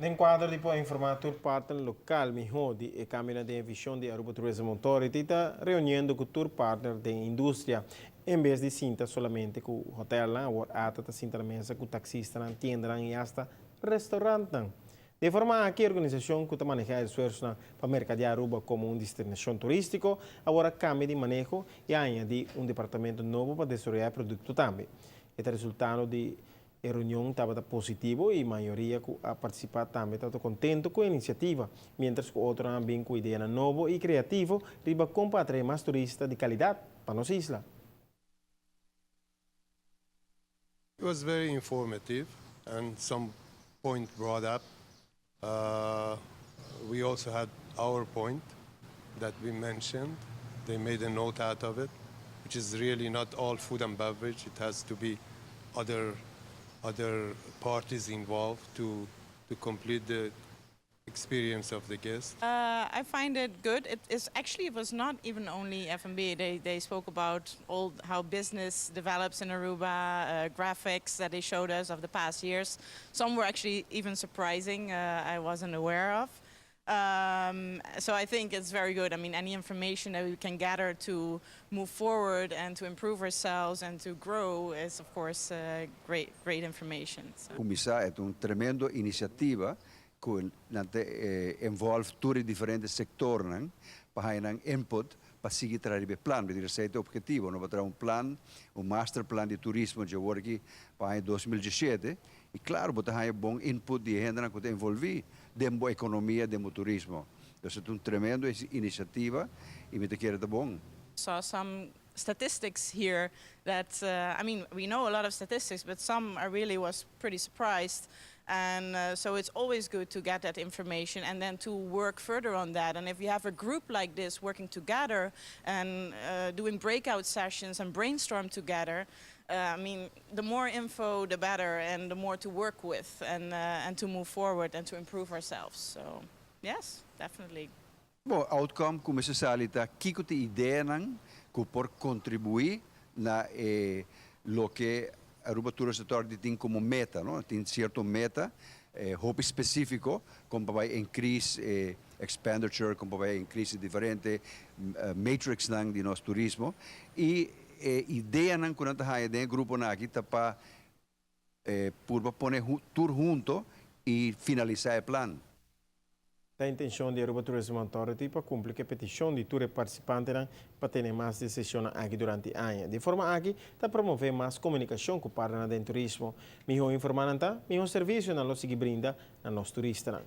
Nel quadro di poi informato partner local Mihodi e Camera di Visione di Aruba Tourism Authority sta riunendo con tour partner di industria in vez di sinta solamente con hotel o ata sinta la mesa con taxista tienda e hasta restaurante. De forma que a organização que maneja esforços para mercadear Aruba como destinação turístico, agora cambia de manejo e añade departamento novo para desenvolver produto também. Este resultado de a reunião estava positivo e a maioria que a participar também estava contente com a iniciativa, mientras que outros também com ideia nova e criativa para compartilhar mais turistas de qualidade para nossa isla. It was very informative and some point brought up. We also had our point that we mentioned. They made a note out of it, which is really not all food and beverage. It has to be other parties involved to complete the experience of the guest. I find it good. It was not even only F&B. They spoke about how business develops in Aruba, graphics that they showed us of the past years. Some were actually even surprising. I wasn't aware of. So I think it's very good. I mean, any information that we can gather to move forward and to improve ourselves and to grow is, of course, great information. So. Começar é uma tremenda iniciativa que envolve todos os diferentes setores para dar input para seguir trabalhando o plano, para ter o objetivo. Nós vamos ter plan, master plan de turismo que vai aqui para 2017. E claro, vamos ter bom input de gente que envolve dentro da economia, dentro do turismo. Então, é uma tremenda iniciativa e me quero bom. Saw some statistics here that, I mean, we know a lot of statistics, but some I really was pretty surprised. And so it's always good to get that information and then to work further on that. And if you have a group like this working together and doing breakout sessions and brainstorm together, I mean, the more info, the better, and the more to work with and to move forward and to improve ourselves. So, yes, definitely. Bom, outcome, como se salita, que te ideia que por contribuir na lo que Aruba Tourism Authority tem como meta, não? Tem certo meta, hope específico, como vai increase expenditure, como vai increase diferente matrix de nosso turismo e ideia não quando a ideia grupo aqui tá para por poner tour junto e finalizar o plano. A intenção de Aruba Tourism Authority para cumprir a petição de todos os participantes para ter mais de sessões aqui durante o ano. De forma aqui, para promover mais comunicação com o partner do turismo, melhor informação, melhor serviço na nossa brinda a nossos turistas.